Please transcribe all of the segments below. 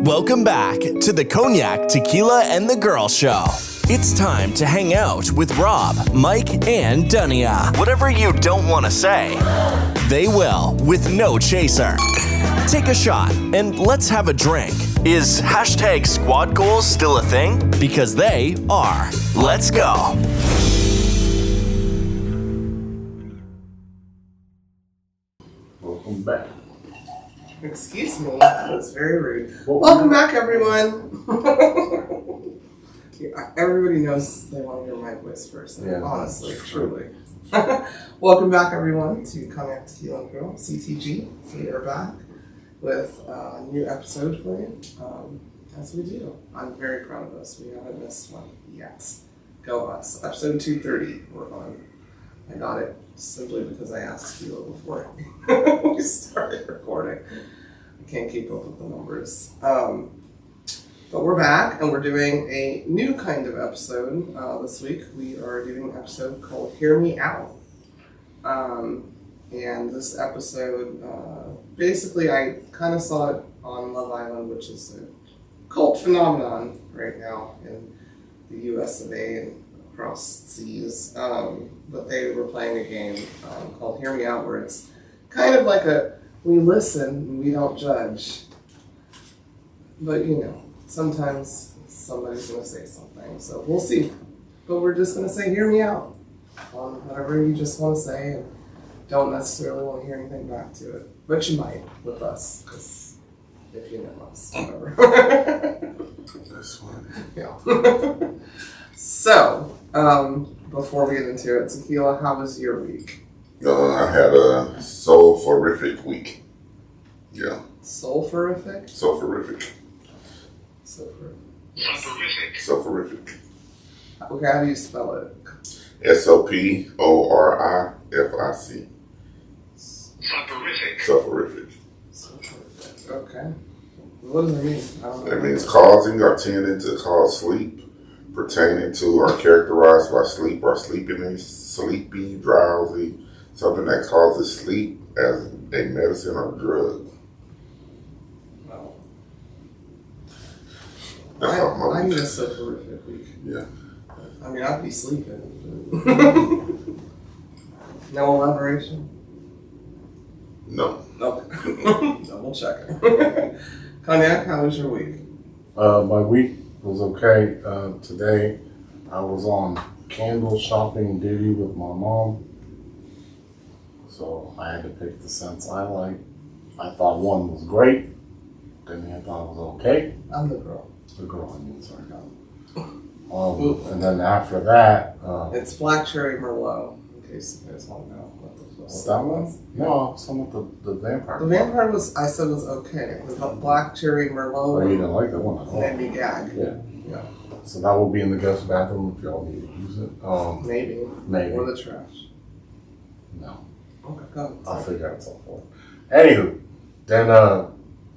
Welcome back to the Cognac, Tequila, and the Girl Show. It's time to hang out with Rob, Mike, and Dunia. Whatever you don't want to say, they will with no chaser. Take a shot and let's have a drink. Is hashtag squad goals still a thing? Because they are. Let's go. Welcome back. Excuse me, that was very rude. Welcome back, everyone. Yeah, everybody knows they want to hear my voice first. Yeah, honestly, truly. Welcome back, everyone, to Cognac, Tequila, and Girl, CTG. We are back with a new episode for you, as we do. I'm very proud of us. We haven't missed one yet. Go us. Episode 230, we're on. I got it simply because I asked Tequila before we started recording. I can't keep up with the numbers. But we're back and we're doing a new kind of episode this week. We are doing an episode called Hear Me Out. And this episode, basically I kind of saw it on Love Island, which is a cult phenomenon right now in the US of A and across seas. But they were playing a game called Hear Me Out, where it's kind of like we listen and we don't judge. But you know, sometimes somebody's going to say something, so we'll see. But we're just going to say, hear me out on whatever you just want to say, and don't necessarily want to hear anything back to it. But you might with us, because if you know us, whatever. That's fine. Yeah. So, before we get into it, Tequila, how was your week? I had a soulful-rific week. Yeah. Sulfurific? Sulfurific. Sulfurific. Okay, how do you spell it? Soporific. Sulfurific. Sulfurific. Okay. What does it mean? I don't know. That means causing or tending to cause sleep, pertaining to or characterized by sleep or sleepiness, sleepy, drowsy, something that causes sleep as a medicine or drug. Well, That's all my I week. need a sulfurific week. Yeah. I mean, I'd be sleeping. No elaboration? No. Okay. Double checking. Cognac, how was your week? My week was okay. Today I was on candle shopping duty with my mom. So I had to pick the scents I like. I thought one was great. Then I thought it was okay. I'm the girl. The girl, I mean, sorry. And then after that, It's Black Cherry Merlot, in case you guys want to know what what's that one? No, some with the vampire. The vampire was okay. The Black Cherry Merlot. Oh, you didn't like that one at all. Made me gag. Yeah. So that will be in the guest bathroom if y'all need to use it. Maybe. Or the trash. No. Okay, go. I'll figure out something for it. Anywho, then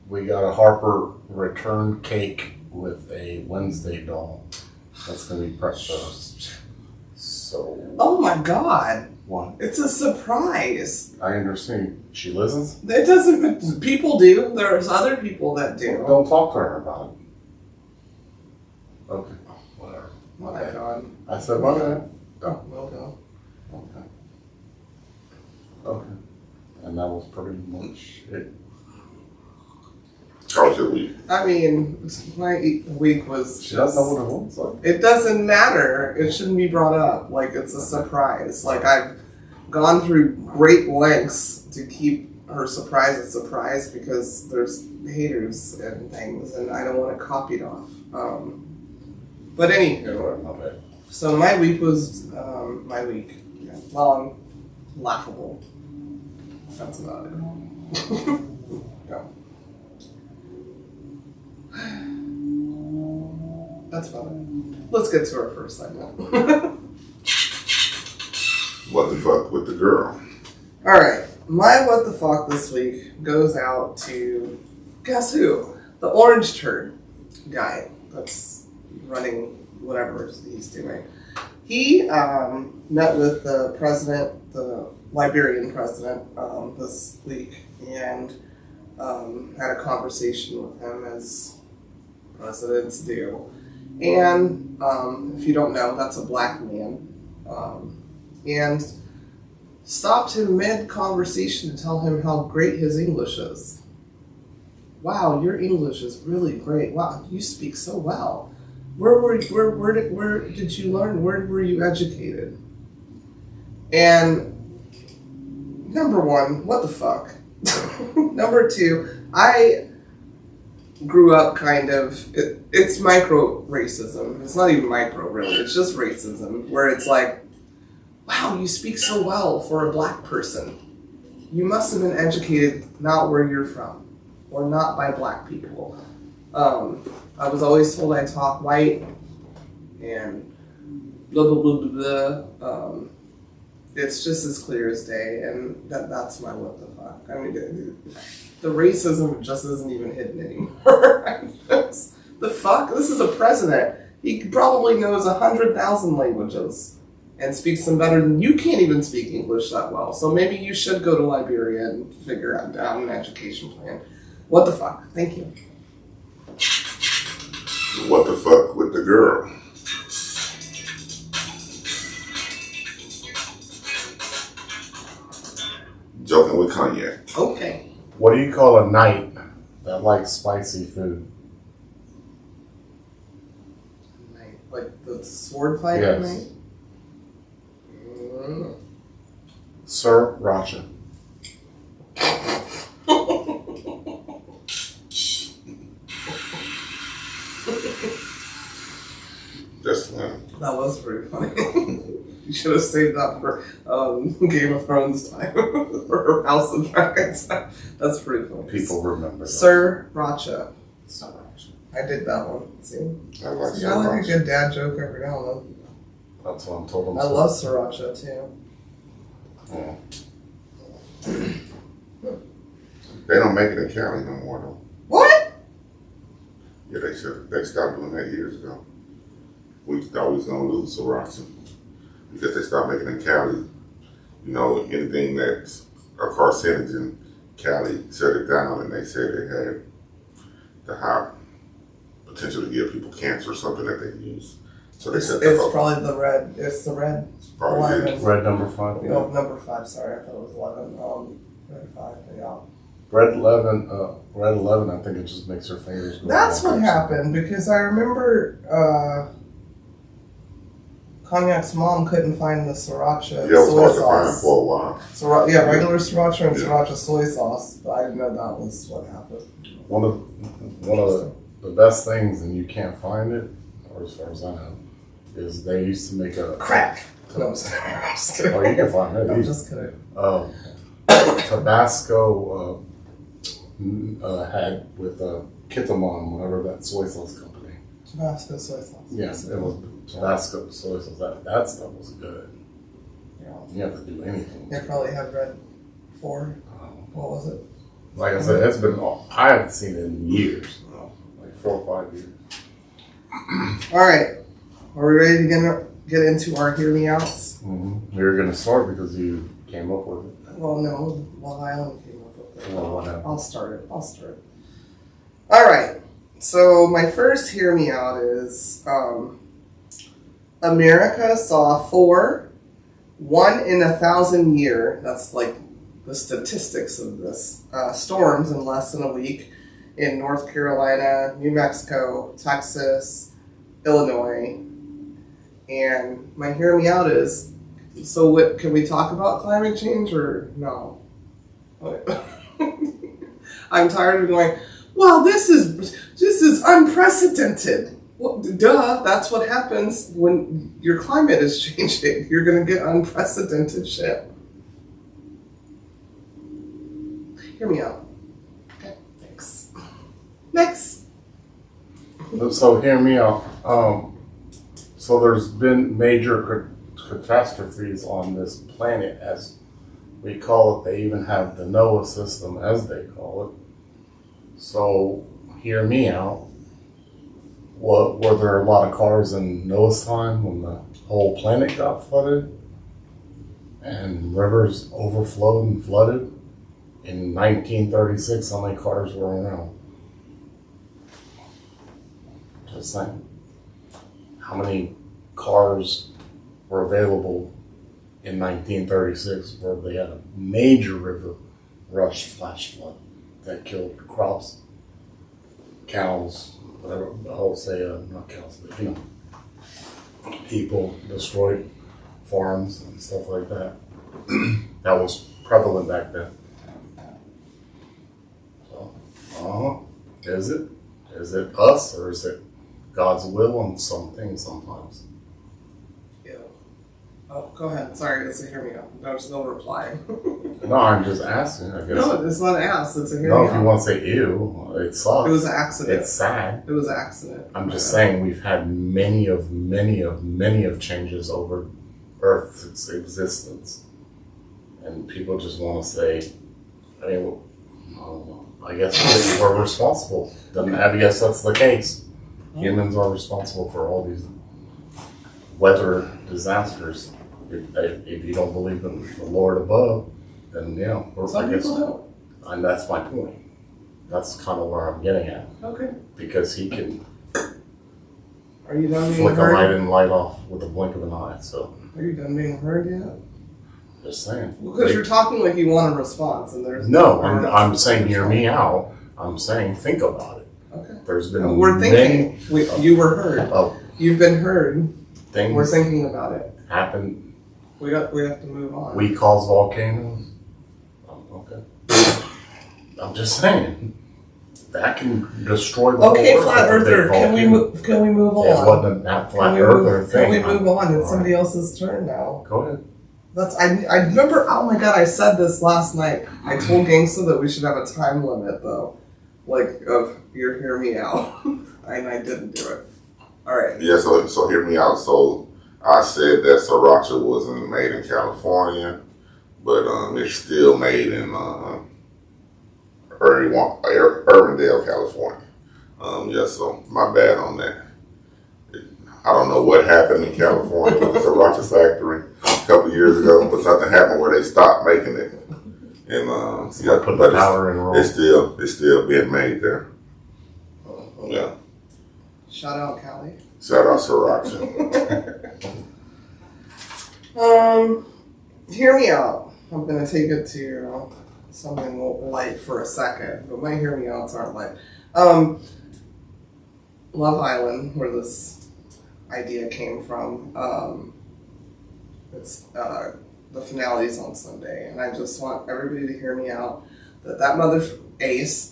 we got a Harper return cake with a Wednesday doll. That's going to be presto. So. Oh my God. What? It's a surprise. I understand. She listens? It doesn't. People do. There's other people that do. Don't talk to her about it. Okay. Whatever. Oh my God. I said, my bad. Oh, well done. Okay. Okay. And that was pretty much it. How was your week? I mean, my week was She doesn't know what it looks like. It doesn't matter. It shouldn't be brought up. Like, it's a surprise. Like, I've gone through great lengths to keep her surprise a surprise because there's haters and things, and I don't want it copied off. But anywho, Okay. so my week was, long, laughable. That's about it. Go. That's about it. Let's get to our first segment. What the fuck with the girl? Alright, my what the fuck this week goes out to, guess who? The orange turd guy that's running whatever he's doing. He met with the president, the Liberian president, this week, and had a conversation with him as presidents do. And if you don't know, that's a black man. And stopped him mid-conversation to tell him how great his English is. Wow, your English is really great. Wow, you speak so well. Where did you learn? Where were you educated? And number one, what the fuck? Number two, I grew up kind of, it's micro racism. It's not even micro, really. It's just racism, where it's like, wow, you speak so well for a black person. You must have been educated not where you're from, or not by black people. I was always told I talk white, and blah, blah, blah, blah, blah. It's just as clear as day, and that's my what the fuck. I mean, the racism just isn't even hidden anymore. The fuck? This is a president. He probably knows 100,000 languages and speaks them better than you. Can't even speak English that well. So maybe you should go to Liberia and figure out an education plan. What the fuck? Thank you. What the fuck with the girl? Joking with Cognac. Okay. What do you call a knight that likes spicy food? Like the sword fighter Yes. knight? Sir Racha. That's funny. That was pretty funny. You should have saved that for Game of Thrones time or House of Dragons time. That's pretty funny. People remember that. Sir Racha. Sir Racha. I did that one. See? I like See, I like a good dad joke every now and then. That's what I'm told. I love Sriracha too. Yeah. They don't make it in Cali no more though. What? Yeah, they should. They stopped doing that years ago. We thought we was gonna lose Sriracha because they stopped making it in Cali. You know, anything that's a carcinogen, Cali shut it down, and they said it had the high potential to give people cancer or something that they use. So they said It's probably the red. It's the red. probably 11. Red number 5. No, number 5. Sorry, I thought it was 11. Red 5. Yeah. Red 11. Red 11. I think it just makes your fingers go. That's what happened because I remember Cognac's mom couldn't find the sriracha it was soy hard to find sauce. for a while. Regular sriracha and Yeah. sriracha soy sauce, but I didn't know that was what happened. One of the best things, and you can't find it, or as far as I know, is they used to make a Crack. No, I'm just kidding. I'm just kidding. Oh, you can find it. I'm just kidding. Tabasco had with Kitamon, whatever that soy sauce company. Tabasco soy sauce. Yes, it was Tabasco soy sauce. That stuff was good. Yeah. You have to do anything. They probably had red 4. What was it? Like I said, it's been. I haven't seen it in years, like 4 or 5 years. All right. Are we ready to get into our hear me outs? Mm-hmm. We were gonna start because you came up with it. Well, no. Well, I only came up with it. Well, whatever. I'll start it. All right. So my first hear me out is America saw 4 1 in 1,000 year. That's like the statistics of this storms in less than a week in North Carolina, New Mexico, Texas, Illinois. And my hear me out is, so what, can we talk about climate change or no? I'm tired of going, well, this is unprecedented. Well, duh, that's what happens when your climate is changing. You're going to get unprecedented shit. Hear me out. Okay, thanks. Next. So hear me out. So there's been major catastrophes on this planet, as we call it. They even have the Noah system, as they call it. So hear me out. Were there a lot of cars in Noah's time when the whole planet got flooded and rivers overflowed and flooded? In 1936, how many cars were around? just saying. How many cars were available in 1936 where they had a major river rush flash flood that killed crops, cows, whatever, I'll say, not cows, but people, destroyed farms and stuff like that. That was prevalent back then. So, is it? Is it us or is it God's will on some things sometimes? Yeah. Oh, go ahead. Sorry, it's a hear me out. There's no reply. No, I'm just asking, I guess. No, it's not an ass. It's a hear No, me if out. you want to say ew, it sucks. It was an accident. It's sad. It was an accident. I'm just saying we've had many of changes over Earth's existence. And people just want to say, I mean, I don't know. I guess we're responsible. I guess that's the case. Humans are responsible for all these weather disasters. If you don't believe in the Lord above, then yeah, Some people don't. And that's my point. That's kind of where I'm getting at. Okay. Because he can Are you done being flick a heard? light and light off with a blink of an eye. So Are you done being heard yet? just saying. Because you're talking like you want a response, and there's No, I'm saying hear me out. I'm saying think about it. Okay. There's been We're thinking. You were heard. of You've been heard. things We're thinking about it. happen. We have to move on. We cause volcanoes. Okay. I'm just saying that can destroy the whole Okay, earth. flat with a big earther. Can we volcano. Can we move on? It wasn't that flat Can we earther move, thing. Can we move on? It's All somebody right. else's turn now. Go ahead. I remember. Oh my god! I said this last night. I told Gangsta that we should have a time limit though, like of your hear me out, and I didn't do it. All right. Yeah, so hear me out. So I said that Sriracha wasn't made in California, but it's still made in Urbandale, California. Yeah, so my bad on that. I don't know what happened in California with the Sriracha factory a couple of years ago, but something happened where they stopped making it. And yeah, Put but the powder in roll. it's still being made there. Yeah. Shout out, Callie. Shout out Sriracha. Hear me out. I'm gonna take it to something light for a second, but my hear me outs aren't light. Love Island, where this idea came from. It's the finale's on Sunday, and I just want everybody to hear me out. That mother Ace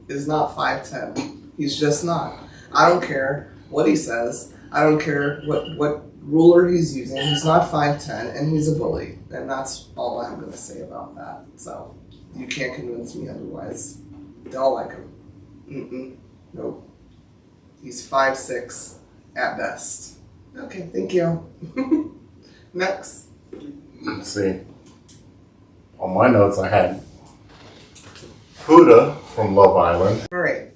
is not 5'10". He's just not. I don't care what he says. I don't care what ruler he's using. He's not 5'10", and he's a bully, and that's all I'm going to say about that. So you can't convince me otherwise. Don't like him. Nope. He's 5'6" at best. Okay, thank you. Next. Let's see. On my notes, I had Huda from Love Island. All right.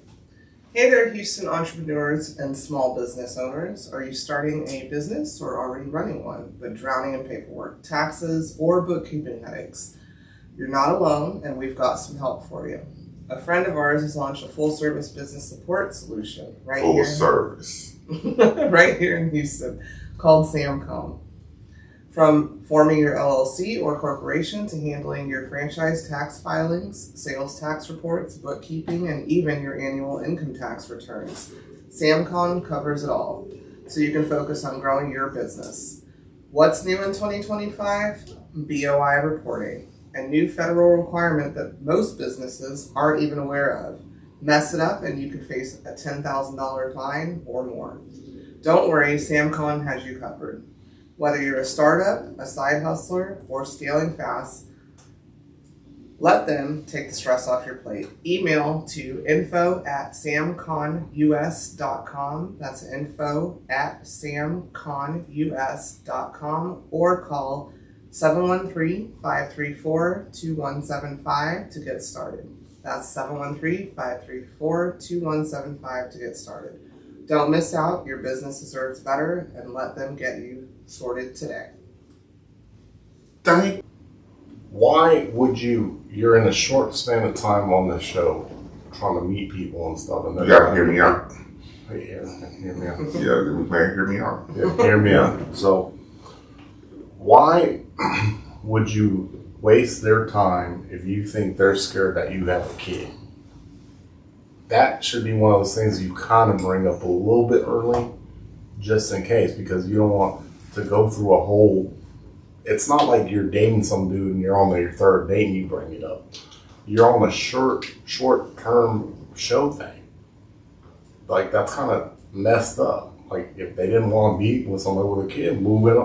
Hey there, Houston entrepreneurs and small business owners. Are you starting a business or already running one, but drowning in paperwork, taxes, or bookkeeping headaches? You're not alone, and we've got some help for you. A friend of ours has launched a full-service business support solution right Full here. service. Right here in Houston, called Samcom. From forming your LLC or corporation to handling your franchise tax filings, sales tax reports, bookkeeping, and even your annual income tax returns, Samcom covers it all, so you can focus on growing your business. What's new in 2025? BOI reporting, a new federal requirement that most businesses aren't even aware of. Mess it up and you could face a $10,000 fine or more. Don't worry, Samcom has you covered. Whether you're a startup, a side hustler, or scaling fast, let them take the stress off your plate. Email to info@samconus.com. That's info@samconus.com, or call 713-534-2175 to get started. That's 713-534-2175 to get started. Don't miss out. Your business deserves better, and let them get you sorted today. Dang. Why would you're in a short span of time on this show trying to meet people and stuff, and You gotta hear me out. Hear me out. Yeah, man, hear me out. Yeah, hear me out. So, why would you waste their time if you think they're scared that you have a kid? That should be one of those things you kind of bring up a little bit early, just in case, because you don't want to go through a whole. It's not like you're dating some dude and you're on your third date and you bring it up. You're on a short-term show thing. Like, that's kind of messed up. Like, if they didn't want to be with somebody with a kid, move it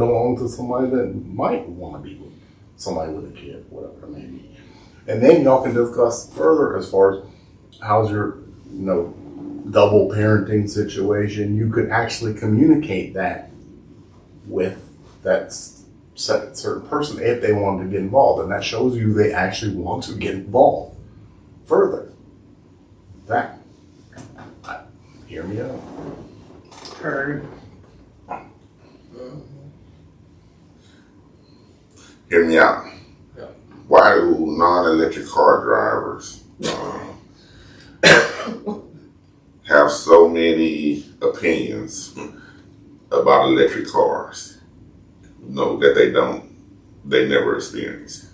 along to somebody that might want to be with somebody with a kid, whatever it may be. And then y'all can discuss further as far as how's your, double parenting situation. You could actually communicate that with that certain person if they wanted to get involved, and that shows you they actually want to get involved further. Hear me out. Heard. Hear me out. Yeah. Why do non-electric car drivers have so many opinions about electric cars? That they never experienced.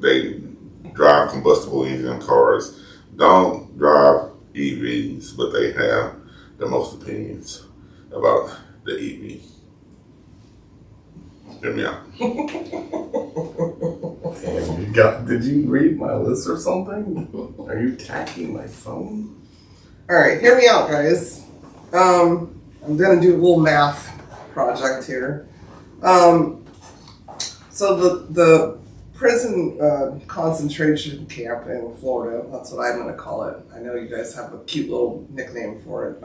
They drive combustible engine cars, don't drive EVs, but they have the most opinions about the EV. Hear me out. Did you read my list or something? Are you attacking my phone? All right, hear me out, guys. I'm gonna do a little math project here. So the prison concentration camp in Florida, that's what I'm gonna call it. I know you guys have a cute little nickname for it,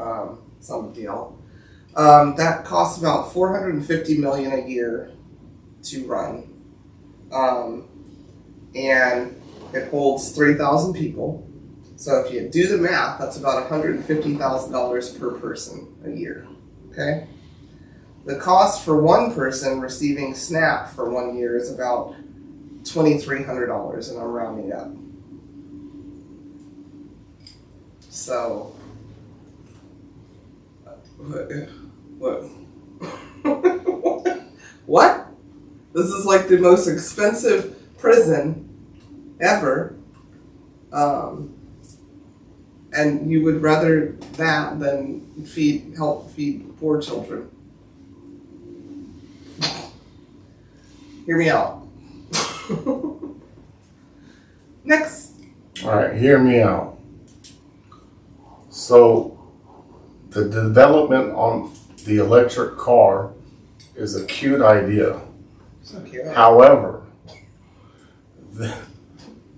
some deal. That costs about $450 million a year to run. And it holds 3,000 people. So if you do the math, that's about $150,000 per person a year. Okay? The cost for one person receiving SNAP for 1 year is about $2,300, and I'm rounding up. So, what? What? This is like the most expensive prison ever. And you would rather that than help feed poor children. Hear me out. Next. All right, hear me out. So, the development on the electric car is a cute idea. So cute. However, the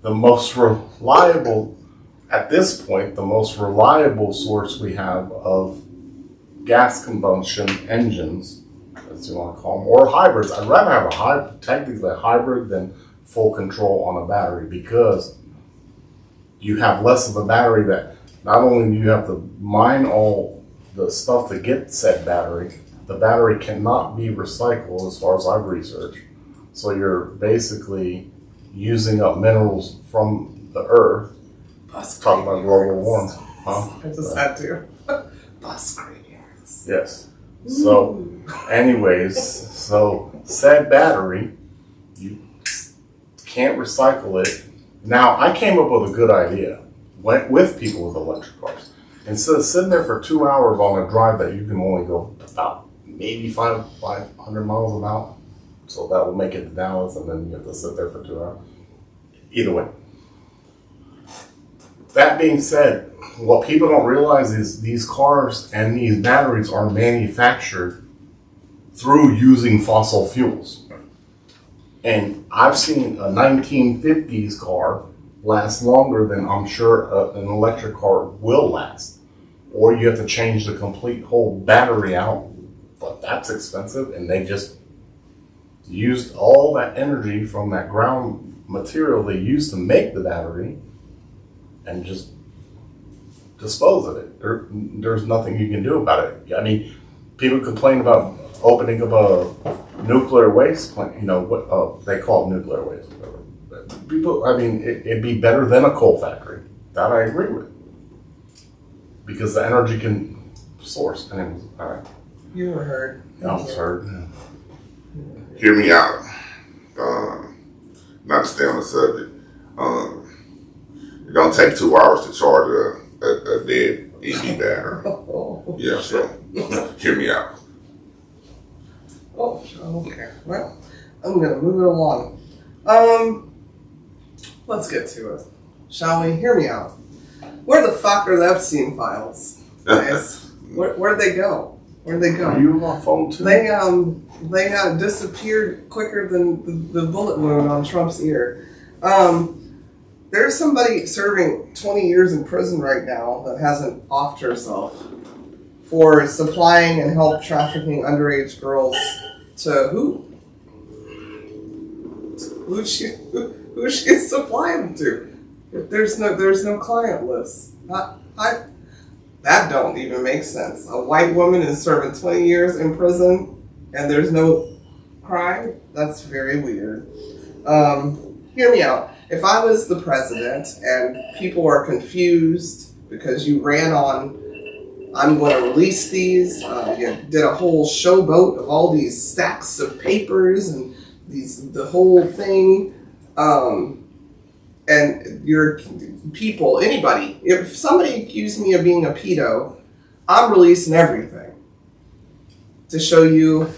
most reliable, at this point, the most reliable source we have of gas combustion engines, as you want to call them, or hybrids. I'd rather have technically a hybrid than full control on a battery, because you have less of a battery that not only do you have to mine all the stuff to get said battery, the battery cannot be recycled as far as I've researched. So you're basically using up minerals from the earth. Talking about global warming. Huh? I just had to. Bus gradients. Yes. So, anyways, said battery, you can't recycle it. Now, I came up with a good idea. Went with people with electric cars. Instead of sitting there for 2 hours on a drive that you can only go about maybe 500 miles about, so that will make it to Dallas, and then you have to sit there for 2 hours. Either way. That being said, what people don't realize is these cars and these batteries are manufactured through using fossil fuels. And I've seen a 1950s car last longer than I'm sure an electric car will last. Or you have to change the complete whole battery out, but that's expensive, and they just used all that energy from that ground material they used to make the battery and just dispose of it. There's nothing you can do about it. I mean, people complain about opening up a nuclear waste plant, what they call it nuclear waste. People, it'd be better than a coal factory. That I agree with. because the energy can source. And it was, all right. You were heard. I was heard. Yeah. Hear me out. Not to stay on the subject. It don't take 2 hours to charge a dead EV battery. Yeah, so hear me out. Oh, okay. Well, I'm gonna move it along. Let's get to it, shall we? Hear me out. Where the fuck are the Epstein files, guys? Where'd they go? Where'd they go? Are you on my phone too? They disappeared quicker than the bullet wound on Trump's ear. There's somebody serving 20 years in prison right now that hasn't offed herself for supplying and help trafficking underage girls to who? Who's she supplying to? There's no client list. That don't even make sense. A white woman is serving 20 years in prison and there's no crime? That's very weird. Hear me out. If I was the president and people are confused because you ran on, I'm going to release these, you did a whole showboat of all these stacks of papers and the whole thing, and your people, anybody, if somebody accused me of being a pedo, I'm releasing everything to show you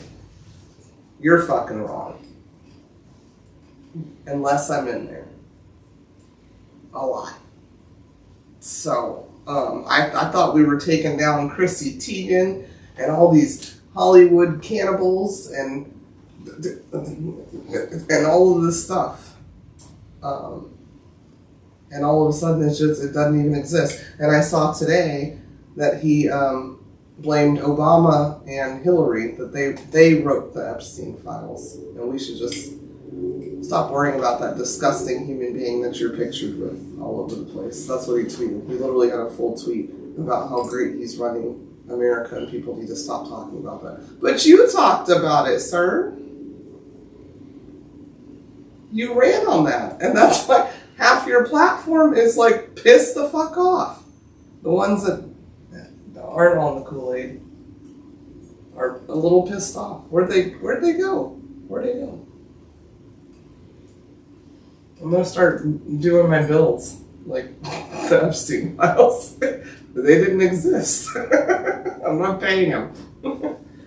you're fucking wrong. Unless I'm in there. A lot. So, I thought we were taking down Chrissy Teigen and all these Hollywood cannibals and all of this stuff. And all of a sudden it doesn't even exist. And I saw today that he blamed Obama and Hillary, that they wrote the Epstein files. And we should just stop worrying about that disgusting human being that you're pictured with all over the place. That's what he tweeted. He literally had a full tweet about how great he's running America and people need to stop talking about that. But you talked about it, sir. You ran on that. And that's why half your platform is like, piss the fuck off. The ones that aren't on the Kool-Aid are a little pissed off. Where'd they go? Where'd they go? I'm gonna start doing my bills like the Epstein files. They didn't exist. I'm not paying them.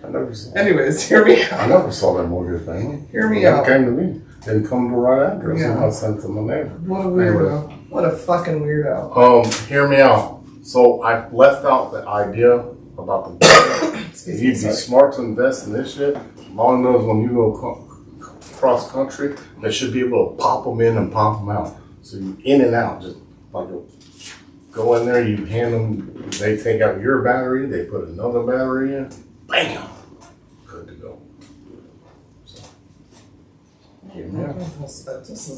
I never saw. Anyways, hear me out. I never saw that mortgage payment. Hear me That out. came to me. Didn't come to the right address. Yeah. I sent to my neighbor. What a weirdo. What a fucking weirdo. Hear me out. So I left out the idea about the. If you'd be smart to invest in this shit, all I know is when you go cross country, they should be able to pop them in and pop them out. So you in and out, just like go in there, you hand them, they take out your battery, they put another battery in, bam, good to go. So, yeah.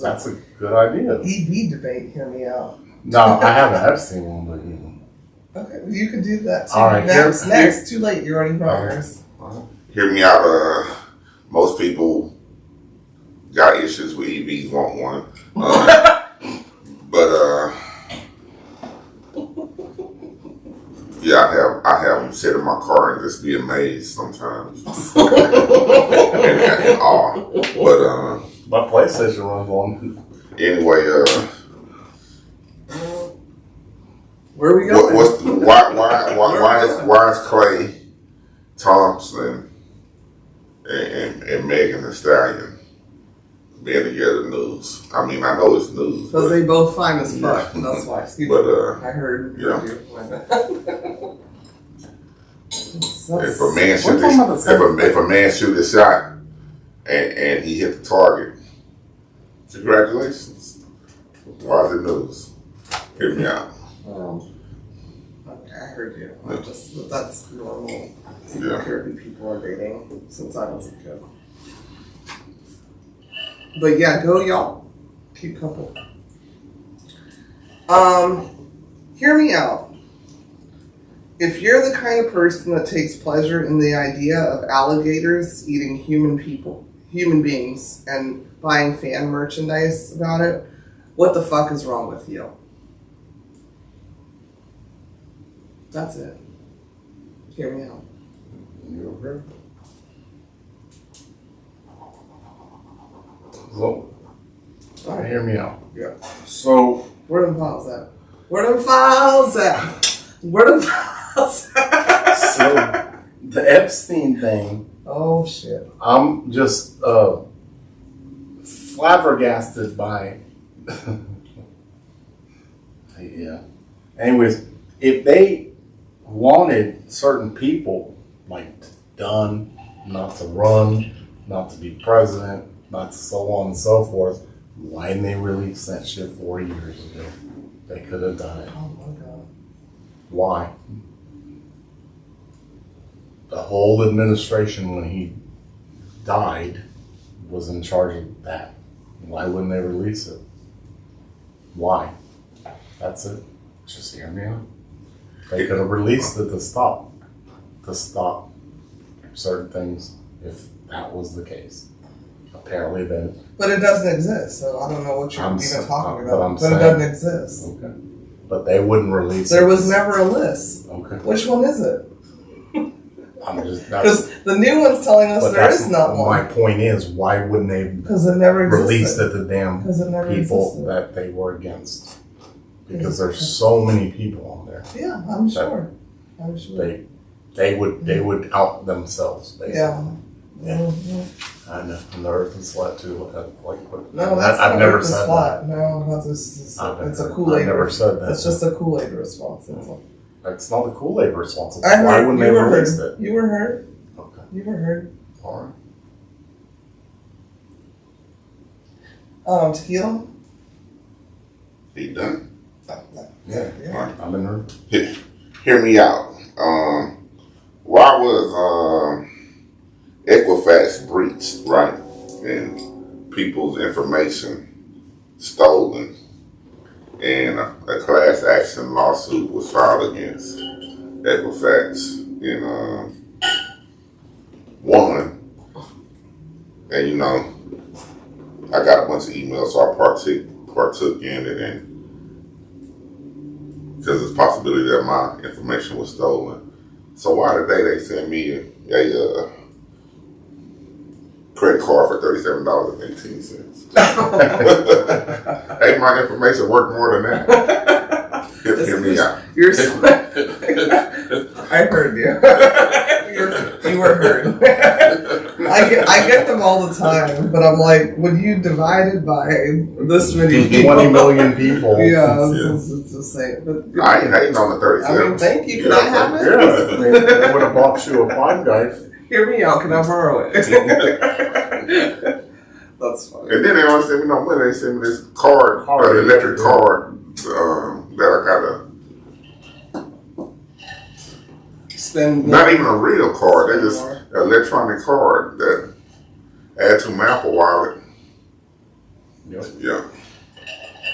That's a good idea. EV debate, hear me out. No, I haven't seen one, but you know. Okay, well, you can do that too. All right, next, too late, you already know yours. Hear me out. Most people got issues with EVs, want one. But yeah, I have them sit in my car and just be amazed sometimes. and awe. But My PlayStation runs on. anyway, Where are we going? why is Clay Thompson and Megan Thee Stallion being together news? I mean, I know it's news, Because they both fine as fuck. Yeah. That's why. Excuse But, me. I heard. yeah. If a man We're talking about the same if a man shoot a shot and he hit the target, congratulations. Why is it news? Hear me out. Okay, I heard you. That's normal. Yeah. Currently, people are dating since I was a kid. But yeah, go y'all. Cute couple. Hear me out. If you're the kind of person that takes pleasure in the idea of alligators eating human beings, and buying fan merchandise about it, what the fuck is wrong with you? That's it. Hear me out. You okay? So, All right. hear me out. Yeah. So, Where them files at? Where them files at? Where them files at? so the Epstein thing, Oh shit. I'm just flabbergasted by. Yeah. Anyways, if they wanted certain people, like done, not to run, not to be president, not to so on and so forth, why didn't they release that shit 4 years ago? They could have done it. Oh my god. Why? The whole administration, when he died, was in charge of that. Why wouldn't they release it? Why? That's it. Just hear me out. They could have released it to stop certain things if that was the case. Apparently, then. But it doesn't exist, so I don't know what you're even talking about. But it doesn't exist. Okay. But they wouldn't release it. There was never a list. Okay. Which one is it? I'm just. Because the new one's telling us there is not one. My point is, why wouldn't they Because it never existed. release it to the damn Because it never people existed. that they were against? Because there's so many people on there. Yeah, I'm sure. I'm sure. They would out themselves, basically. Yeah. Yeah. Mm-hmm. I know. And the earth is flat too. No, that's I've not never Earth is said flat. No, that's it's a Kool-Aid. I've never said that. It's just a Kool-Aid response. That's all. It's not the Kool-Aid responsible. I heard, Why wouldn't they you were release heard. it? You were heard. Okay. You were heard. All right. Tequila? He done? Yeah. Yeah. I'm in there. Hear me out. Why was Equifax breached, right? And people's information stolen. And a class action lawsuit was filed against Equifax and won. And you know, I got a bunch of emails, so I partook in it, and because there's a possibility that my information was stolen. So why today they send me a credit card for $37.18? Hey, my information worth more than that. Hear me out. I heard you. You were heard. I get them all the time, but I'm like, when you divide it by this many people, 20 million people. Yeah, it's just saying. But I ain't hating on the 37. I mean, thank you. Can I have it? Yeah, they would have bought you a Five Guys. Hear me out. Can I borrow it? That's funny. And then they don't send me no money. They send me this card, electric card that I gotta. Spend Not even a real card. They just an electronic card that add to my Apple Wallet. Yep. Yeah.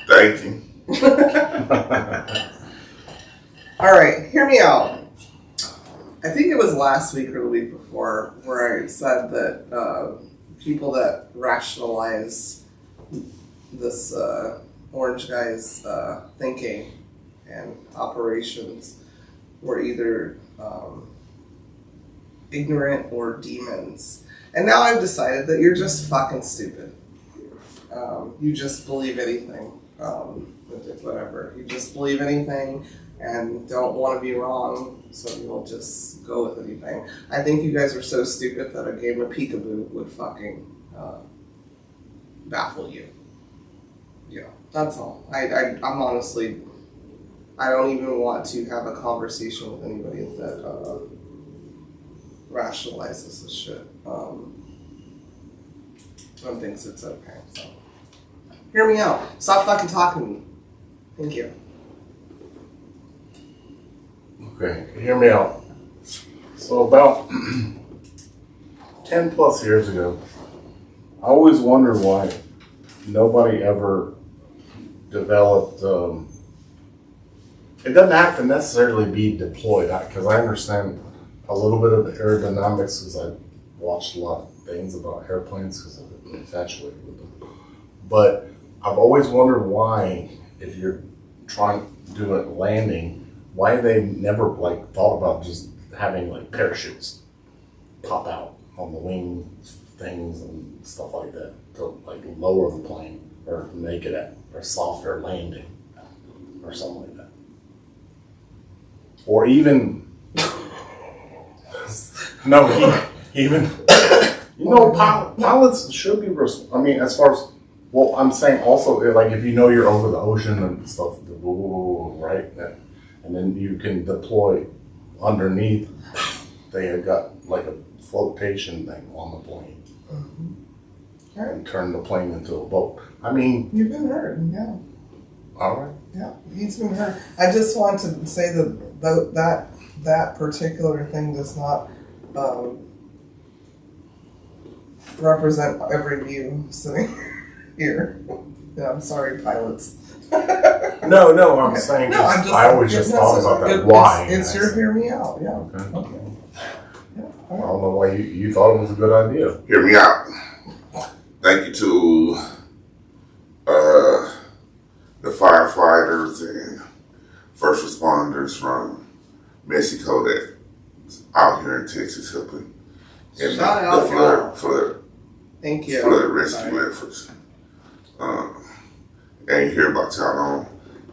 Thank you. All right, hear me out. I think it was last week or the week before where I said that people that rationalize this orange guy's thinking and operations were either ignorant or demons. And now I've decided that you're just fucking stupid. You just believe anything. Whatever. You just believe anything and don't want to be wrong, so you'll just go with anything. I think you guys are so stupid that a game of peekaboo would fucking baffle you. Yeah, that's all. I'm honestly, I don't even want to have a conversation with anybody that rationalizes this shit and thinks it's okay. So, hear me out. Stop fucking talking to me. Thank you. Okay, hear me out. So about 10 plus years ago, I always wondered why nobody ever developed, it doesn't have to necessarily be deployed, because I understand a little bit of the aerodynamics because I watched a lot of things about airplanes because I'm infatuated with them. But I've always wondered why, if you're trying to do a landing, why they never like thought about just having like parachutes pop out on the wing things and stuff like that to like lower the plane or make it a softer landing or something like that. Or even no, even pilots should be. I mean, as far as I'm saying also like if you know you're over the ocean and stuff, right, and then you can deploy underneath. They have got like a flotation thing on the plane and turn the plane into a boat. I mean, you've been hurt, yeah. All right. Yeah, he's been hurt. I just want to say that particular thing does not represent every view sitting here. Yeah, I'm sorry, pilots. No, I'm saying I always just thought about that. Why? It's your hear me out. Yeah. Okay. Yeah, I don't know why you thought it was a good idea. Hear me out. Thank you to the firefighters and first responders from Mexico that's out here in Texas helping in the flood Thank you. Flood rescue efforts. Ain't hear about y'all on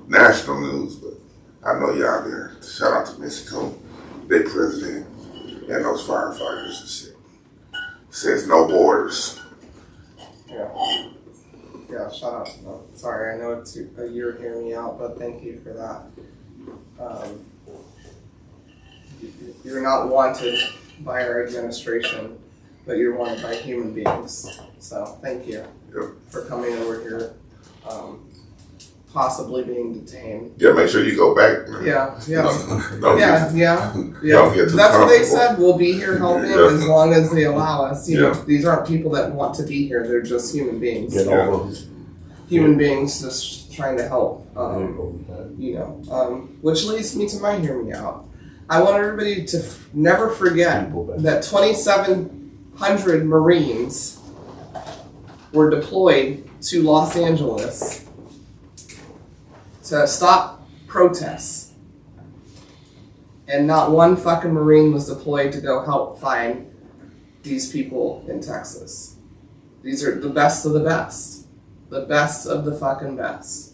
national news, but I know y'all there. Shout out to Mexico, their president, and those firefighters and shit. Says no borders. Yeah, shout out to them. Sorry, I know it's a year hearing me out, but thank you for that. You're not wanted by our administration, but you're wanted by human beings. So thank you for coming over here, possibly being detained. Yeah, make sure you go back. Man. Yeah. Don't get too That's what they comfortable. said. We'll be here helping as long as they allow us. You know, these aren't people that want to be here. They're just human beings. Human beings just trying to help. Which leads me to my hear me out. I want everybody to never forget that 2,700 Marines were deployed to Los Angeles to stop protests. And not one fucking Marine was deployed to go help find these people in Texas. These are the best of the best. The best of the fucking best.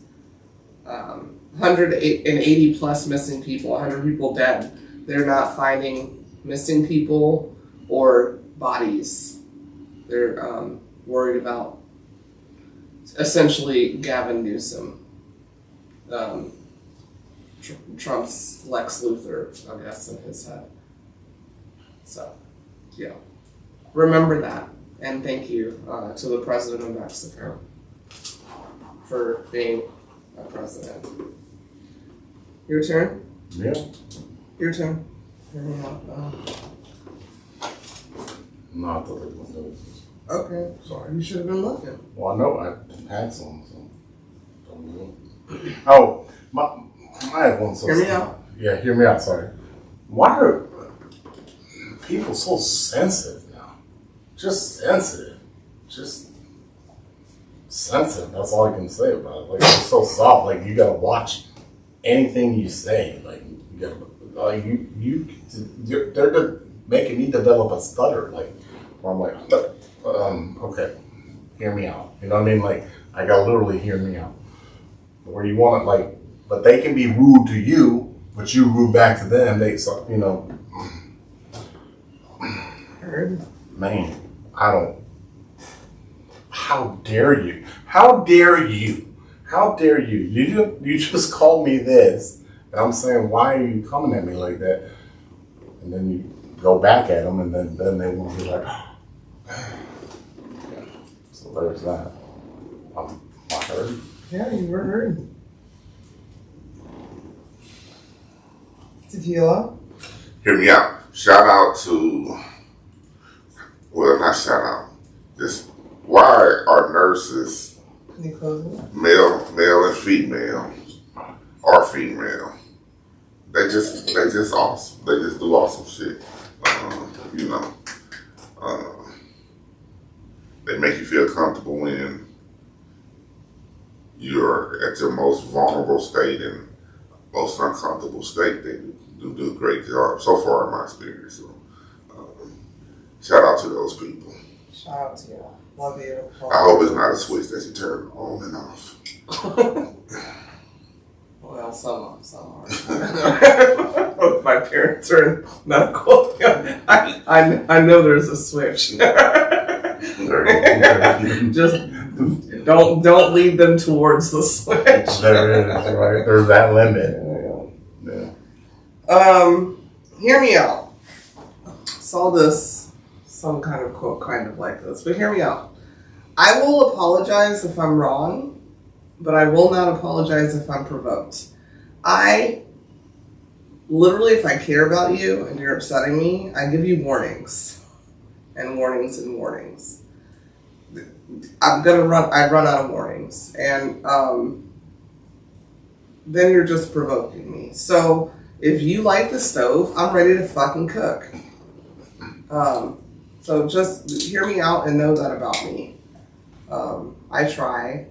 180 plus missing people, 100 people dead. They're not finding missing people or bodies. They're worried about essentially Gavin Newsom. Trump's Lex Luthor, I guess, in his head. So, yeah. Remember that. And thank you to the President of Mexico for being a president. Your turn? Yeah. Your turn. Not the little. Okay. Sorry. You should have been looking. Well, I know I had some. Oh, I have one. Hear me out. Yeah, hear me out. Sorry. Why are people so sensitive now? Just sensitive. Just sensitive. That's all I can say about it. Like it's so soft. Like you gotta watch anything you say. Like you gotta. They're making me develop a stutter. Like where I'm like, okay, hear me out. You know what I mean? Like I gotta literally hear me out. Where you want it, like, but they can be rude to you, but you rude back to them. Heard. Man, I don't. How dare you? How dare you? How dare you? You just called me this, and I'm saying, why are you coming at me like that? And then you go back at them, and then they want to be like, yeah. So there's that. I heard. Yeah, you were heard. Tequila. Hear me out. Shout out to, well, not shout out. Just why are nurses, male and female, or female? They just awesome. They just do awesome shit. They make you feel comfortable when you're at your most vulnerable state and most uncomfortable state, they do a great job so far in my experience. So, shout out to those people. Shout out to you. Love you. I hope it's not a switch that you turn on and off. Well, some are. Both my parents are in medical. I know there's a switch. Just don't lead them towards the switch. There is, right? There's that limit. Yeah. Hear me out. Saw this, some kind of quote kind of like this, but hear me out. I will apologize if I'm wrong, but I will not apologize if I'm provoked. I literally, if I care about you and you're upsetting me, I give you warnings and warnings and warnings. I run out of warnings, and then you're just provoking me. So if you light the stove, I'm ready to fucking cook. So just hear me out and know that about me. I try.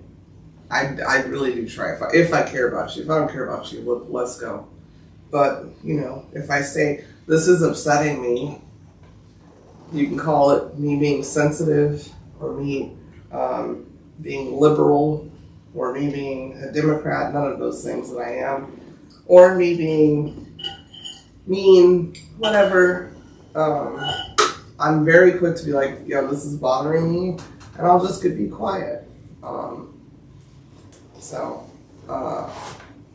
I really do try. If I care about you. If I don't care about you, let's go. But, if I say, this is upsetting me, you can call it me being sensitive, or me being liberal, or me being a Democrat, none of those things that I am, or me being mean, whatever. I'm very quick to be like, yo, this is bothering me, and I'll just be quiet.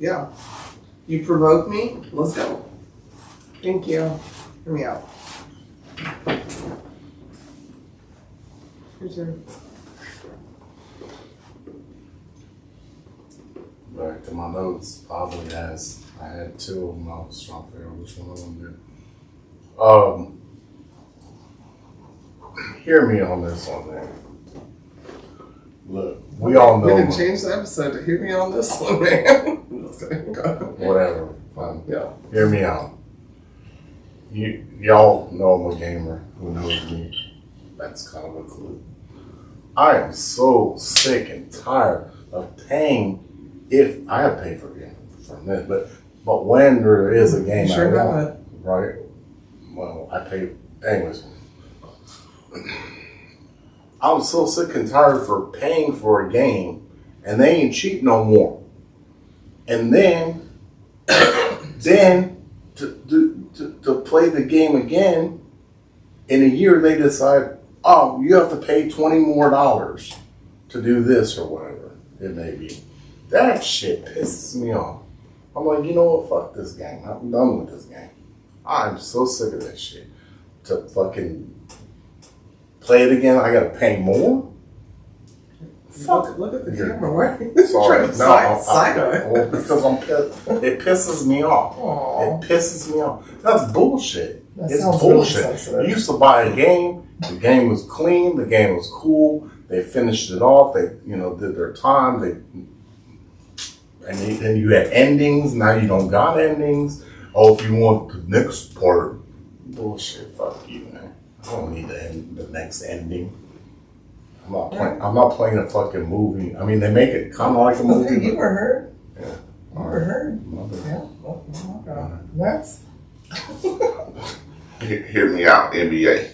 Yeah. You provoke me, let's go. Thank you. Hear me out. Your turn. Back to my notes, probably has, I had two of them, I was trying to figure out which one of them did. Hear me on this one, man. Look, we all know. We can change the episode to hear me on this one, man. Whatever, fine. Yeah. Hear me out. Y'all know I'm a gamer. Who knows me? That's kind of a clue. I am so sick and tired of paying. If I have paid for a game from this, but when there is a game sure I want, right? Well, I pay anyways. I'm so sick and tired for paying for a game, and they ain't cheap no more. And then to play the game again, in a year they decide, oh, you have to pay $20 more to do this or whatever it may be. That shit pisses me off. I'm like, you know what? Fuck this game. I'm done with this game. I'm so sick of this shit. To fucking play it again, I gotta pay more? Fuck, look at the camera. Why are you Sorry. trying to side-eye? Well, because I'm pissed. It pisses me off. Aww. It pisses me off. That's bullshit. That It's sounds bullshit. really sensitive. You used to buy a game. The game was clean. The game was cool. They finished it off. They, did their time. And then you had endings. Now you don't got endings. Oh, if you want the next part, bullshit. Fuck you, man. I don't need the next ending. I'm not playing a fucking movie. I mean, they make it kind of like a movie. Okay, you were heard. Yeah. You were heard. Yeah. Next. Hear me out, NBA.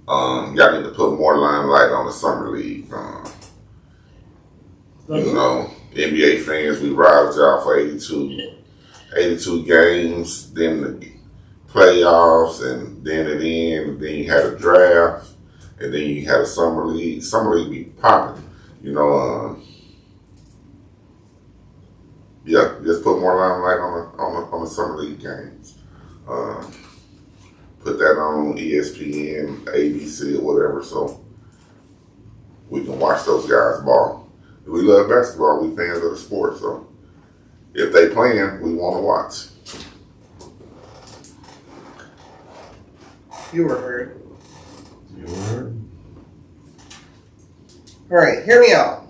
Y'all need to put more limelight on the summer league. NBA fans, we robbed y'all for 82 games, then the playoffs, and then at the end, then you had a draft, and then you had a summer league. Summer league be popping, yeah. Just put more limelight on the summer league games. Put that on ESPN, ABC, or whatever, so we can watch those guys ball. We love basketball. We fans of the sport, so if they playing, we want to watch. You were heard. You heard? All right, hear me out.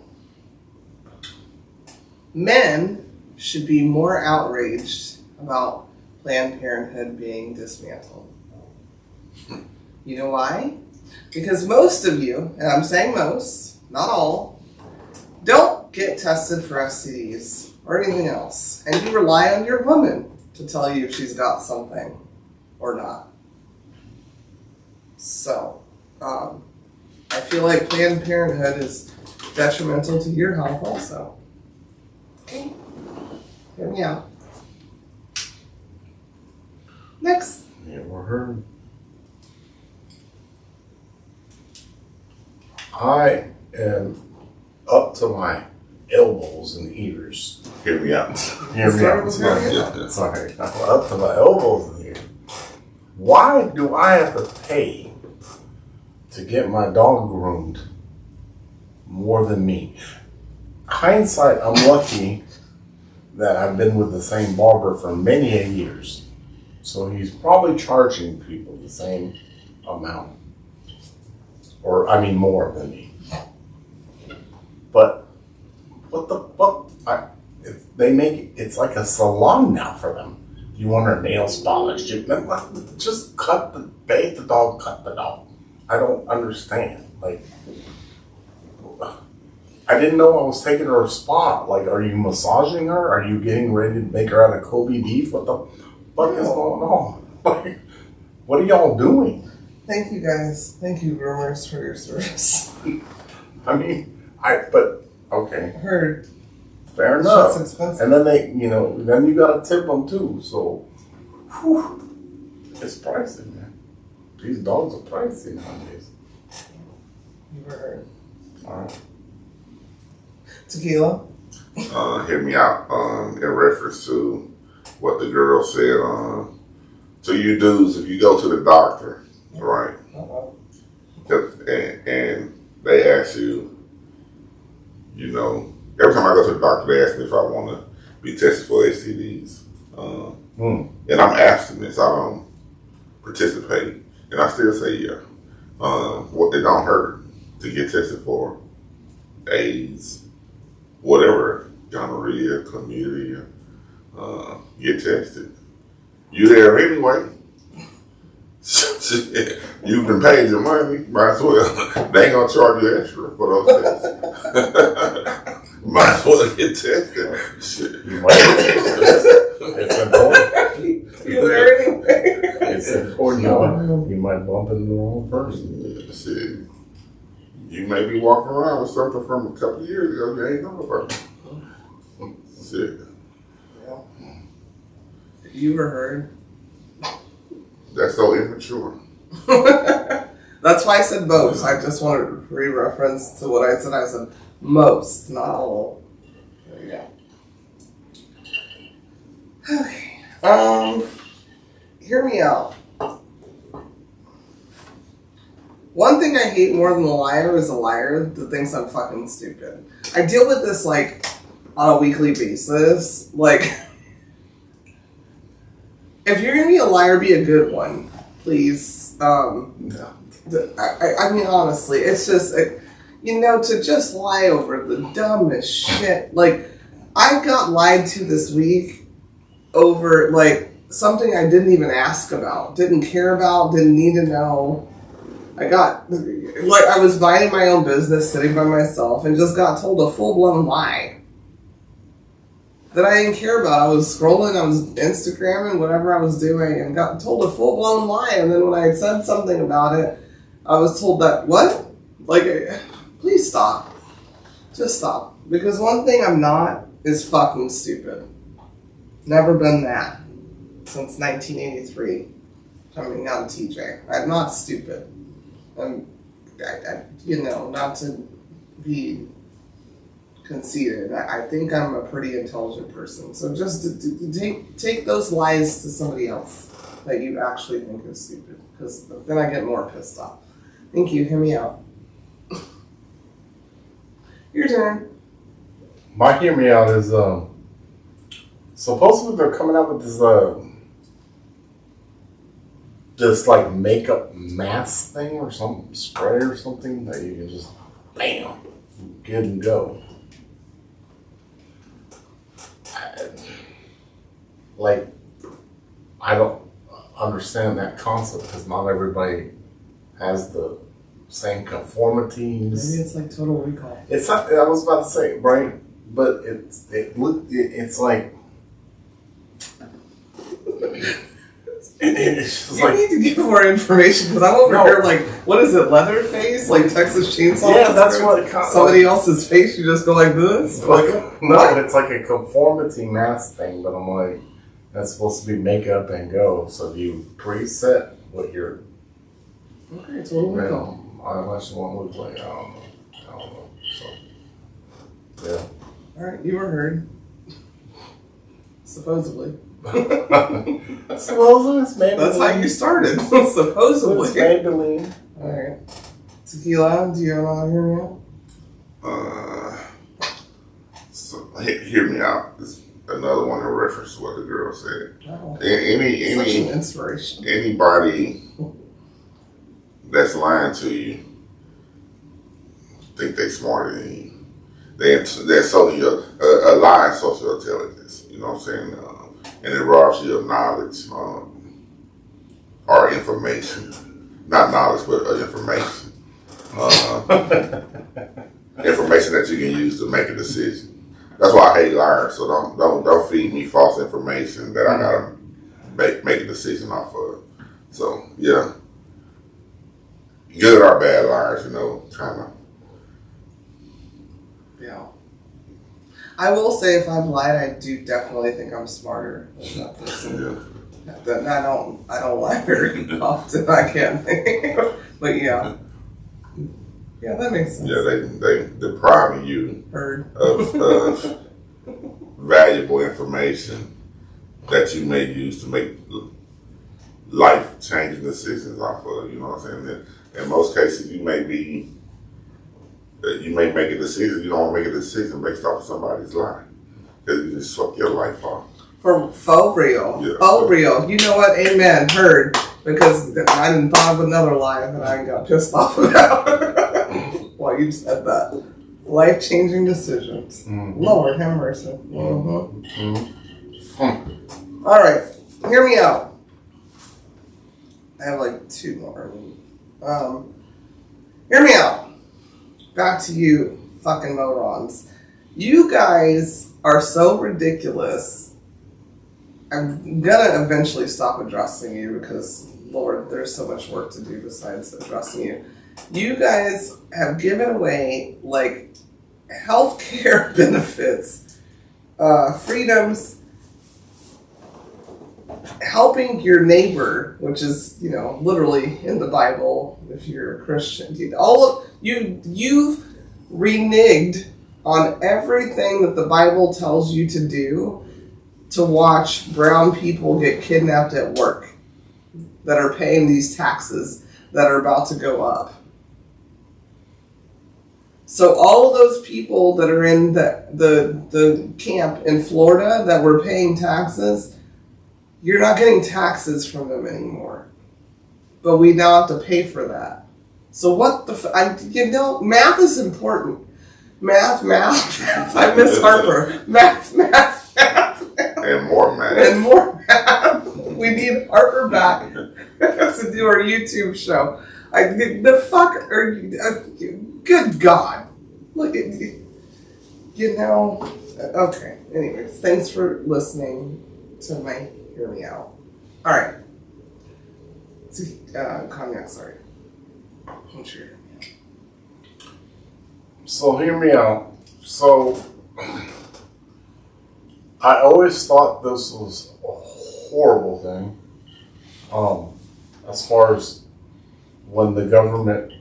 Men should be more outraged about Planned Parenthood being dismantled. You know why? Because most of you, and I'm saying most, not all, don't get tested for STDs or anything else. And you rely on your woman to tell you if she's got something or not. So, I feel like Planned Parenthood is detrimental to your health also. Okay. Hear me out. Next. Never heard. I am up to my elbows in ears. Hear me out. Hear me out. Sorry. I'm up to my elbows in ears. Why do I have to pay to get my dog groomed more than me? Hindsight, I'm lucky that I've been with the same barber for many years. So he's probably charging people the same amount. Or, I mean, more than me. But, what the fuck? They make it's like a salon now for them. You want her nails polished. Just bathe the dog, cut the dog. I don't understand. Like, I didn't know I was taking her spot. Like, are you massaging her? Are you getting ready to make her out of Kobe beef? What the fuck is going on? Like, what are y'all doing? Thank you guys. Thank you, groomers, for your service. I mean, okay. Heard. Fair enough. Shit's expensive. And then then you gotta tip them too. So, it's pricey, man. These dogs are pricey nowadays. You heard. All right. Tequila. Hear me out. In reference to what the girl said. To you dudes, if you go to the doctor, right? Uh-oh. And they ask you, every time I go to the doctor, they ask me if I want to be tested for STDs. And I'm abstinent, I don't participate. And I still say yeah. It don't hurt to get tested for AIDS, whatever, gonorrhea, chlamydia, get tested. You there anyway. You've been paid your money, might as well. They ain't gonna charge you extra for those tests. Might as well get tested. Shit. It's important. You there anyway. It's important. You might bump into the wrong person. Yeah, shit. You may be walking around with something from a couple of years ago you ain't know about. Shit. Yeah. You ever heard? That's so immature. That's why I said most. I just wanted to re-reference to what I said. I said most, not all. There you go. Okay. Hear me out. One thing I hate more than a liar is a liar that thinks I'm fucking stupid. I deal with this like on a weekly basis. Like, if you're gonna be a liar, be a good one, please. No. I mean, honestly, it's just, to just lie over the dumbest shit. Like, I got lied to this week over, like, something I didn't even ask about, didn't care about, didn't need to know. I was minding my own business, sitting by myself, and just got told a full-blown lie that I didn't care about. I was scrolling, I was Instagramming, whatever I was doing, and got told a full-blown lie. And then when I had said something about it, I was told that, what? Like, please stop. Just stop. Because one thing I'm not is fucking stupid. Never been that since 1983. Coming out of TJ. I'm not stupid. Not to be conceited. I think I'm a pretty intelligent person. So just to take those lies to somebody else that you actually think is stupid. Because then I get more pissed off. Thank you. Hear me out. Your turn. My hear me out is supposedly they're coming out with this like makeup mask thing or some spray or something that you can just bam, get and go. I don't understand that concept because not everybody has the same conformities. Maybe it's like Total Recall. It's not. I was about to say, right? But it's like it's just You like, need to give more information because I'm over here like, what is it, Leatherface? Like Texas Chainsaw? yeah, that's what it Somebody else's face, you just go like this? No, it's like a conformity mask thing, but I'm like, that's supposed to be makeup and go. So you preset what you're. Okay, so what do we go? Eyelash one looks like. I don't know. So, yeah. Alright, you were heard. Supposedly. Supposedly it's Maybelline. That's how you started. Supposedly. It's Maybelline. Alright. Tequila, do you want to hear me out? So hear me out. It's another one in reference to what the girl said. Oh, such Any an inspiration. anybody that's lying to you think they smarter than you. They're selling you a lie in social intelligence. You know what I'm saying? And it robs you of knowledge or information. Not knowledge, but information. Information that you can use to make a decision. That's why I hate liars. So don't feed me false information that I gotta make a decision off of. So yeah, good or bad liars, kind of. Yeah. I will say if I've lied, I do definitely think I'm smarter than that person. That I don't lie very often. I can't think. But yeah. Yeah, that makes sense. Yeah, they depriving you Heard. of valuable information that you may use to make life-changing decisions off of. You know what I'm saying? In most cases, you may make a decision. You don't make a decision based off of somebody's lie because you just fuck your life off. For real. Yeah. For real. You know what? Amen. Heard. Because I didn't thought of another lie that I got pissed off about. Well, you said that. Life-changing decisions. Mm-hmm. Lord have mercy. Mm-hmm. Mm-hmm. All right. Hear me out. I have like two more. Hear me out. Back to you fucking morons. You guys are so ridiculous. I'm gonna eventually stop addressing you because, Lord, there's so much work to do besides addressing you. You guys have given away, like, healthcare benefits, freedoms, helping your neighbor, which is, literally in the Bible, if you're a Christian. You've reneged on everything that the Bible tells you to do to watch brown people get kidnapped at work that are paying these taxes that are about to go up. So all of those people that are in the camp in Florida that were paying taxes, you're not getting taxes from them anymore. But we now have to pay for that. So what math is important. Math. I miss Harper. Math. And more math. And more math. We need Harper back to do our YouTube show. Good God. Look at you. Okay. Anyways, thanks for listening to my Hear Me Out. All right. Cognac, sorry. I'm sure. So hear me out. So I always thought this was a horrible thing. As far as when the government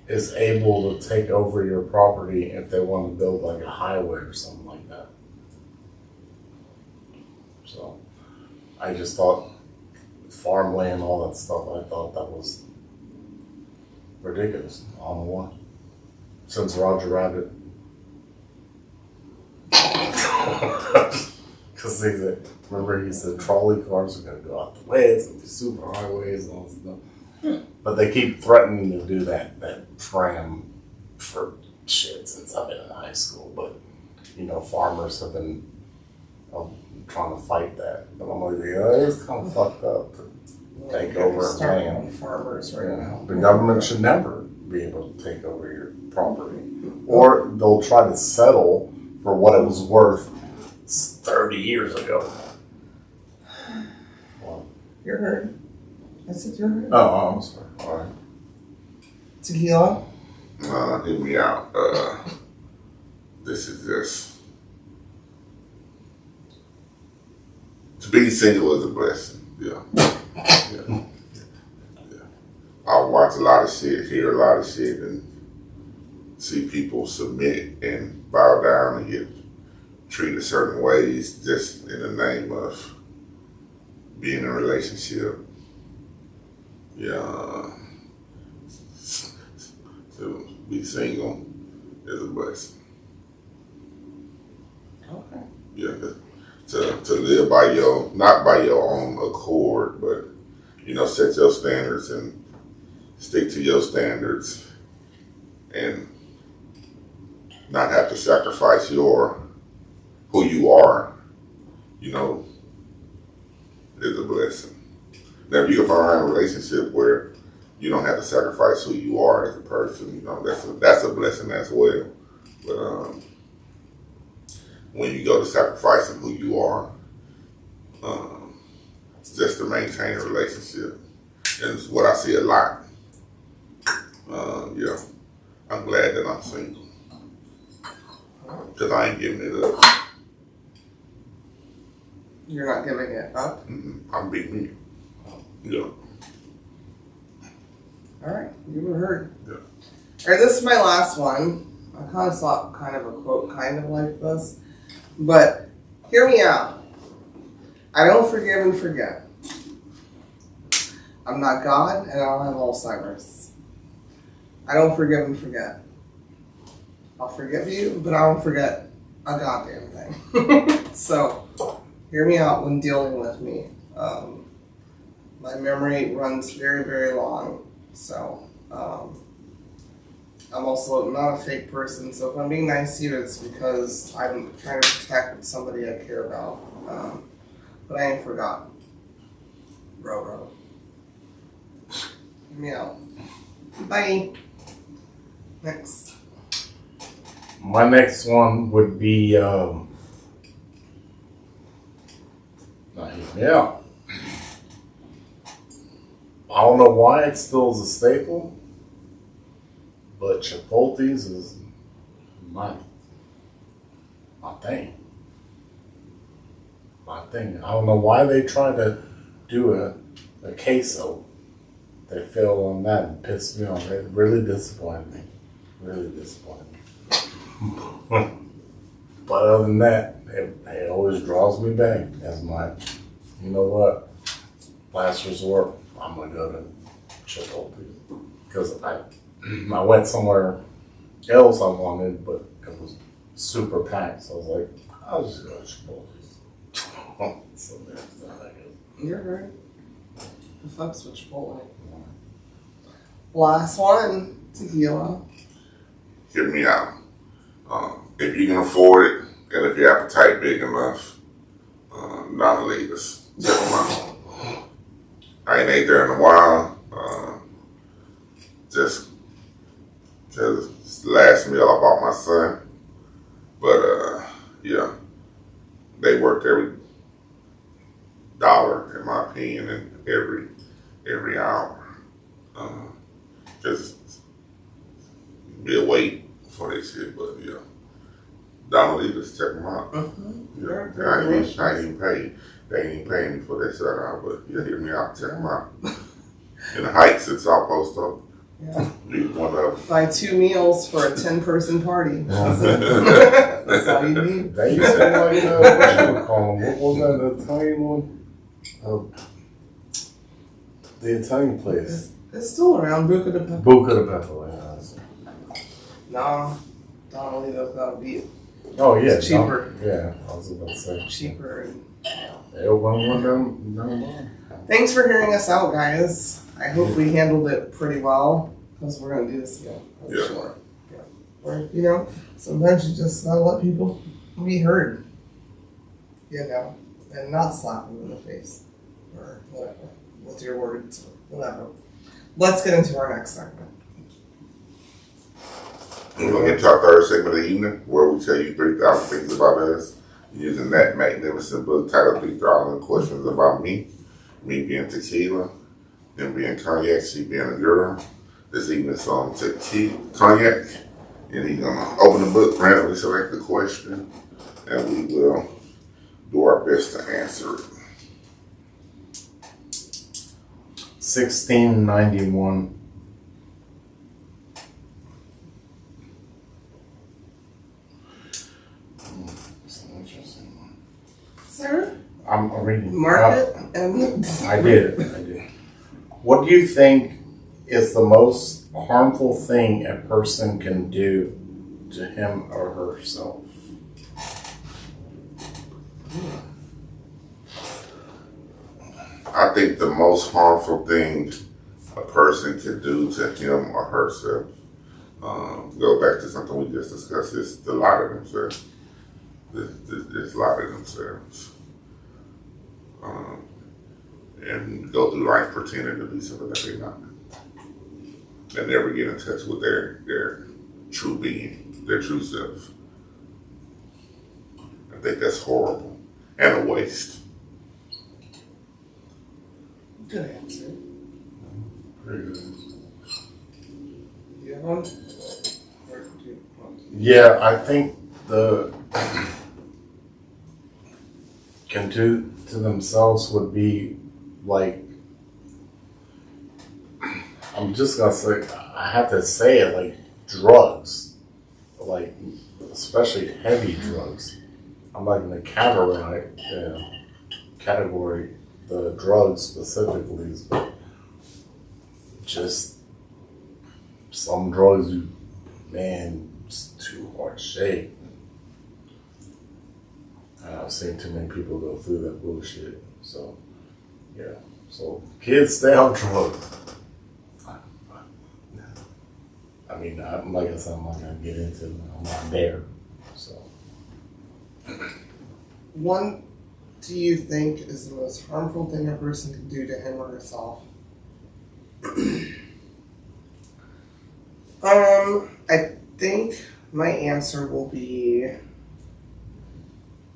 is able to take over your property if they want to build like a highway or something like that. So I just thought farmland, all that stuff, I thought that was ridiculous. I don't know why. Since Roger Rabbit. Because he said trolley cars are going to go out the way, it's going to be super highways and all this stuff. But they keep threatening to do that tram for shit since I've been in high school. But, farmers have been trying to fight that. But I'm like, it's kind of fucked up to take over a land. Farmers right now. The government should never be able to take over your property. Or they'll try to settle for what it was worth 30 years ago. You're heard. I said you're heard. Oh, I'm sorry. All right. Tequila? Hear me out. This is just... To be single is a blessing. Yeah. Yeah. I watch a lot of shit, hear a lot of shit, and see people submit and bow down and get treated certain ways just in the name of being in a relationship. Yeah. To be single is a blessing. Okay. Yeah. To live by not by your own accord, but, set your standards and stick to your standards and not have to sacrifice who you are, is a blessing. Now, if you can find a relationship where you don't have to sacrifice who you are as a person, that's a blessing as well. But when you go to sacrificing who you are, just to maintain a relationship, and it's what I see a lot. Yeah, I'm glad that I'm single because I ain't giving it up. You're not giving it up? I'm beating you. Yeah. All right, you were heard. Yeah. All right, this is my last one. I kind of saw kind of a quote kind of like this, but hear me out. I don't forgive and forget. I'm not God, and I don't have Alzheimer's. I don't forgive and forget. I'll forgive you, but I don't forget a goddamn thing. So, hear me out when dealing with me. My memory runs very, very long. So, I'm also not a fake person. So if I'm being nice to you, it's because I'm trying to protect somebody I care about. But I ain't forgotten. Bro. Hear me out. Bye. Next. My next one would be, hear me out. I don't know why it still is a staple, but Chipotle's is my thing. My thing. I don't know why they tried to do a queso. They failed on that and pissed me off. It really disappointed me. But other than that, it always draws me back as my, you know what, last resort. I'm gonna go to Chipotle because I went somewhere else I wanted, but it was super packed. So I was like, I'll just go to Chipotle. So there's that, I guess. You're right. The fuck's with Chipotle? Last one, tequila. Hear me out. If you can afford it, and if your appetite big enough, non-leaders, check them out. I ain't ate there in a while. Just it's the last meal I bought my son. But yeah, they worked every dollar, in my opinion, and every hour. Just be a wait for this shit, but yeah. Donald Leaders, check them out. Yeah, I ain't even paid. They ain't even paying me for that shout out, but yeah, hear me out, check them out. In the Heights in South Post, Yeah. Leave one of Buy 2 meals for a 10-person party. That's all you need. They used to like, what you call them? What was that, the Italian one? The Italian place. It's still around, Buca de Pepe. Buca de Pepe, yeah. No, Donnelly does not beat. Oh, yeah. It's cheaper. Yeah, I was about to say. Cheaper. And, They opened one down the line. Thanks for hearing us out, guys. I hope we handled it pretty well, because we're going to do this again. I'm Yeah. sure. Yeah. Or, sometimes you just gotta let people be heard. And not slap them in the face. Or whatever. With your words. Whatever. Let's get into our next segment. We're going to get to our third segment of the evening, where we tell you 3,000 things about us, using that magnificent book titled 3,000 Questions About Me. Me being Tequila, him being Cognac, she being a girl. This evening's on Cognac, and he's going to open the book, randomly select the question, and we will do our best to answer it. 1691. It's an interesting one. Sir? I'm reading. Mark it and I did. What do you think is the most harmful thing a person can do to him or herself? I think the most harmful thing a person can do to him or herself, go back to something we just discussed, is to lie to themselves. Just lie to themselves. And go through life pretending to be something that they're not. And never get in touch with their true being, their true self. I think that's horrible and a waste. Good answer. Pretty good. You have one? Yeah, I think the can do to themselves would be like, I'm just gonna say, I have to say it, like drugs, like especially heavy drugs. I'm not gonna category the drugs specifically, but just some drugs, it's too hard to shake. And I've seen too many people go through that bullshit. So, yeah. So, kids, stay off drugs. I mean, like I said, I'm not going to get into it. I'm not there. So. What do you think is the most harmful thing a person can do to him or herself? I think my answer will be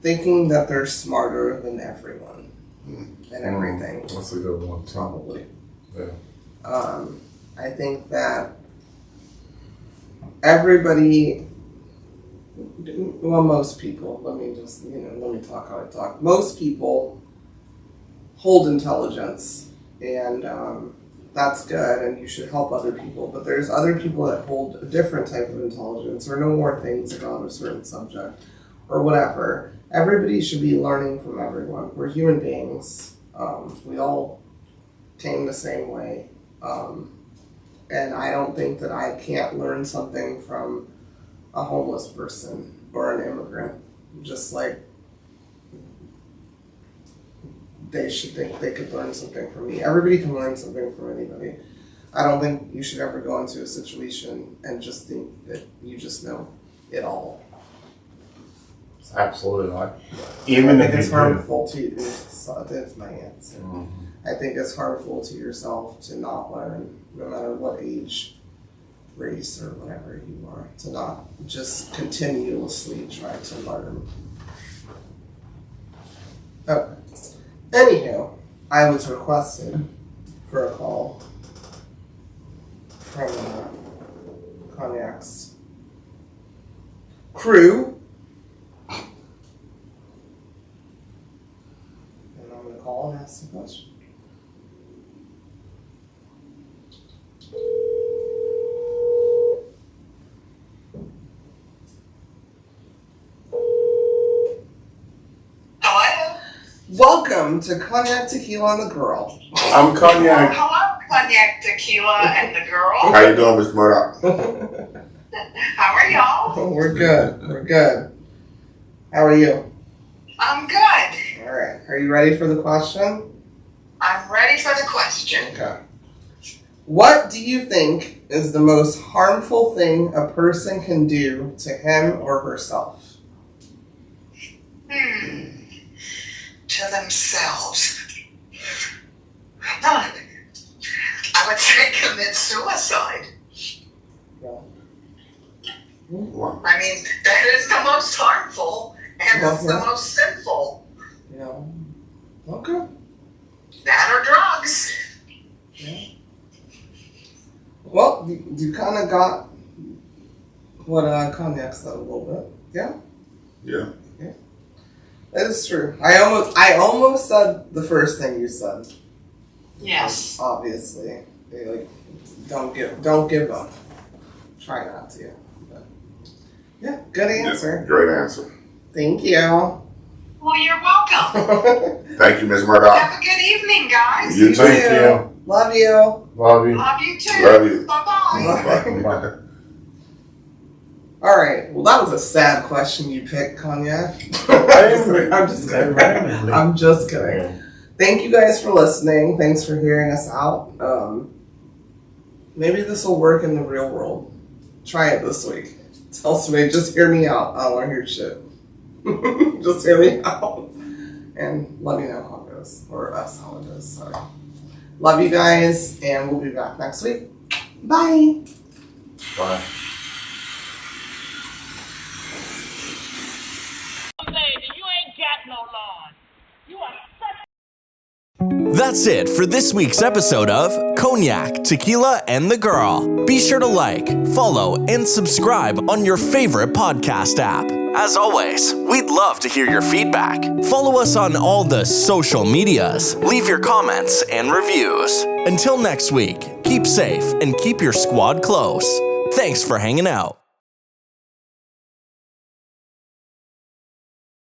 thinking that they're smarter than everyone and everything. That's a good one, too. Probably. Yeah. I think that everybody, well, most people, let me talk how I talk. Most people hold intelligence, and that's good, and you should help other people. But there's other people that hold a different type of intelligence or know more things about a certain subject or whatever. Everybody should be learning from everyone. We're human beings. We all came the same way. And I don't think that I can't learn something from a homeless person or an immigrant. Just like they should think they could learn something from me. Everybody can learn something from anybody. I don't think you should ever go into a situation and just think that you just know it all. Absolutely not. Even I if think it's you harmful to you. That's my answer. do. I think it's harmful to yourself to not learn, no matter what age, race, or whatever you are, to not just continuously try to learn. Okay. Anywho, I was requested for a call from Cognac's crew. And I'm going to call and ask the question. Hello? Welcome to Cognac, Tequila, and the Girl. I'm Well, Cognac. hello, Cognac, Tequila, and the girl. How you doing, Mr. Murdoch? How are y'all? We're good. We're good. How are you? I'm good. All right. Are you ready for the question? I'm ready for the question. Okay. What do you think is the most harmful thing a person can do to him or herself? To themselves. I would say commit suicide. Well, Wow. I mean, that is the most harmful and that's the Uh-huh. most sinful. Yeah. Okay. That or drugs. Yeah. Well, you kind of got what Cognac said a little bit. Yeah. Yeah. That is true. I almost said the first thing you said. Yes. Obviously, like don't give up. Try not to. But, yeah, good answer. Yeah, great answer. Thank you. Well, you're welcome. Thank you, Ms. Murdoch. Have a good evening, guys. You too. Thank you. Love you. Love you. Love you too. Love you. Bye-bye. Bye. All right. Well, that was a sad question you picked, Cognac. I'm just kidding. I'm just kidding. Thank you guys for listening. Thanks for hearing us out. Maybe this will work in the real world. Try it this week. Tell somebody, just hear me out. I don't want to hear shit. Just hear me out. And let me know how it goes. Or us how it goes. Sorry. Love you guys. And we'll be back next week. Bye. Bye. That's it for this week's episode of Cognac, Tequila, and the Girl. Be sure to like, follow, and subscribe on your favorite podcast app. As always, we'd love to hear your feedback. Follow us on all the social medias. Leave your comments and reviews. Until next week, keep safe and keep your squad close. Thanks for hanging out.